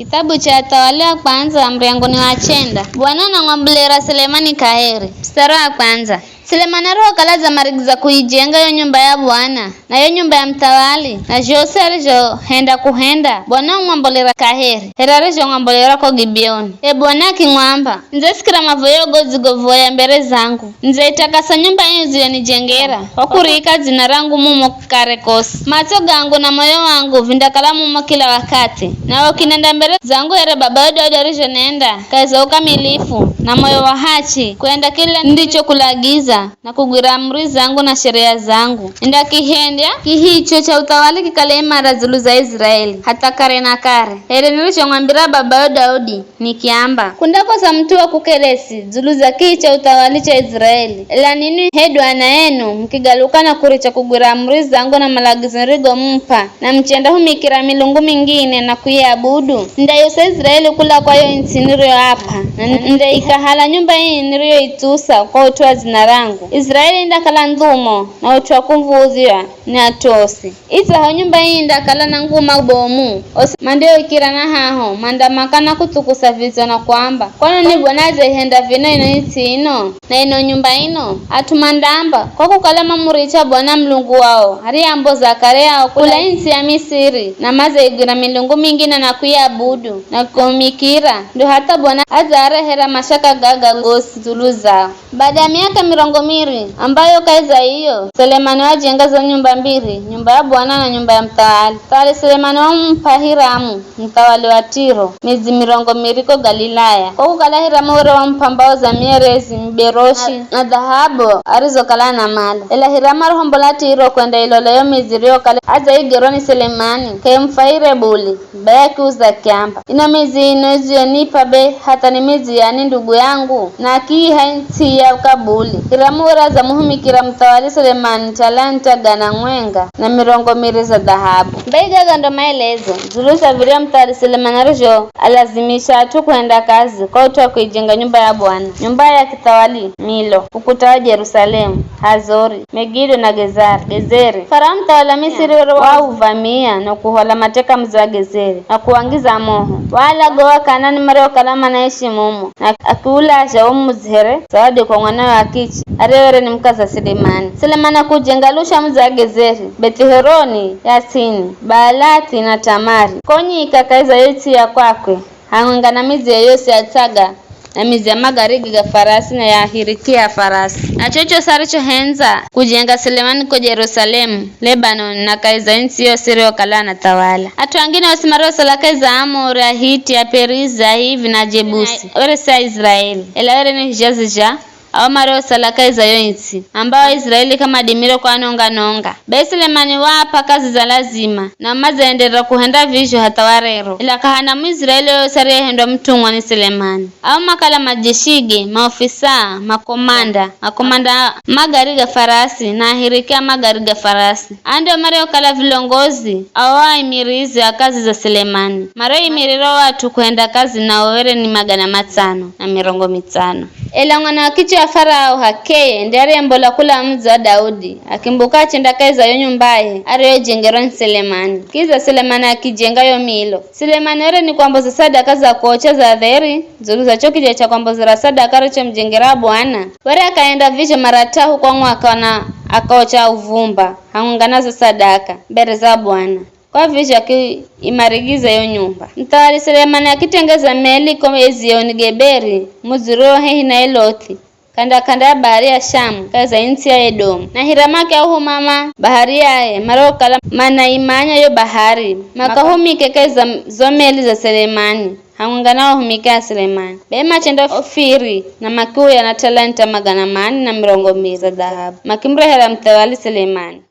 Kitabu cha Watawala wa Kwanza mrengo ni wa 9. Bwana anang'ombelera Selemani kaheri. Mstari wa kwanza. Selemani kalaza marigiza kuijenga yo nyumba ya Bwana na yo nyumba ya mtawali na jose alijohenda kuhenda Bwana ng'ombolera kaheri herarejo ng'ombolera ko Gibeoni. Bwana king'wamba nze sikira mavoyo gozigovoya mbere zangu nze itakasa nyumba yenu ziyonijengera wakurika zina rangu mumo karekosi macho gangu na moyo wangu vindakala mumo kila wakati na wakinenda mbere zangu here baba yodo arijo nenda kaza ukamilifu na moyo wa hachi kwenda kila ndicho kulagiza na kugwira amri zangu na sheria zangu nda kihendya kihicho cha utawali kikale mara zulu za Israeli hata kare na kare here nilichong'ambira baba Daudi nikiamba kundako za mtu wa kukelesi zulu za kicha utawali cha Israeli ila nini hedwa na yenu mkigaluka na kuricha kugwira amri zangu na malagizo rigo mpa na mchenda humikira milungu mingine na kuiabudu nda yose Israeli kula kwa yo nsiniro hapa nda ikahala nyumba hii niriyo itusa kwa utuwa zina rangu Israeli ndakala ndhumo na utuwa kumvuzia ni atosi ita ho nyumba hii ndakala na nguma bomu mandio ikira na haho mandamakana kutukusa vizo na kwamba kwano ni Bwana henda vino ino na ino nyumba ino atumandamba kwa kukala mamuricha Bwana mlungu wao hari ambo za kare yao kula insi ya Misiri na maze igira milungu mingine na kuiabudu na kumikira ndio hata Bwana azara hera mashaka gaga gosi zulu zao. Baada ya miaka 200 ambayo kaiza hiyo Selemani wajenga za nyumba mbili, nyumba ya Bwana na nyumba ya mtawali. Tale Selemani wampa Hiramu mtawali wa Tiro miezi 200 ko Galilaya. Kwa kukala Hiramu wale wampa mbao za mierezi mberoshi na dhahabu arizokala na mala. Ila Hiramu arhombola Tiro kwenda iloleyo miezi rio kale aza igeroni Selemani kemfaire buli baya kiuza kiamba ina miezi inozio nipa be hata ni miezi yani ndugu yangu na kii hainti ya kabuli. Hiramu za muhumikira mtawali Selemani talanta gana ngwenga na 200 za dhahabu. Baigaga ndo maelezo zulu za viria mtawali Selemani arijo alazimisha tu kwenda kazi kwa utuwa kuijenga nyumba ya Bwana, nyumba ya kitawali Milo, ukuta wa Yerusalemu, Hazori, Megido na Gezeri. Farao mtawala Misiri wa uvamia na kuhola mateka mza Gezeri na kuangiza moho wala goa Kanani mareo kalama naishi mumo na akiula asha umuzhere zawadi kwa mwana wa kichi arewere ni mkaza Selemani kujengalusha mza Gezeri, Betihoroni, Yasini, Baalati na Tamari konyi ikakaiza yoti ya kwakwe hangana mizi yose ya taga na mizi ya magharibi ga farasi na ya hirikia farasi na chocho saricho henza kujenga Selemani kwa Yerusalemu, Lebanon na kaiza nchi yose rio kala na tawala. Atu wengine wasimaro salaka za Amori, Hiti, ya Periza hivi na Jebusi were sa Israeli ela were ni jazija au mareo salaka za yoinsi ambao Israeli kama dimiro kwa nonga Selemani wapa kazi za lazima na mazaendera kuhenda visho hata warero ila kahana mu Israeli yosari hendo mtungwa ni Selemani au makala majeshige maofisa makomanda magariga farasi na hirikia magariga farasi ando mareo kala vilongozi au imirizi ya kazi za Selemani mareo imiriro watu kuhenda kazi na wawere ni 550 ela ngana kichi ya Farao hakeye ndiari mbola kula mza Daudi akimbuka chenda kaiza yo nyumbaye ariyo jengeron Selemani kiza Selemani akijenga yo Milo. Selemani ere ni kwamboza sadaka za kuocha za dheri zulu za chokije cha kwamboza sadaka richo mjengera Bwana were akaenda visho maratahu kwa mwaka na akaocha uvumba hanganazo sadaka mbere za Bwana kwa visho imarigiza yo nyumba. Mtawali Selemani akitengeza meli kwa Ezioni Geberi muzuro hehi na Eloti kanda ya bahari ya Shamu kaza insi ya Edomu na Hiramake au mama bahari yae marokala manaimanya yo bahari makahumike keza zomeli za Selemani hangana humika Selemani bema chenda Ofiri na makuya na talanta 200 za dhahabu makimrehera mtawali Selemani.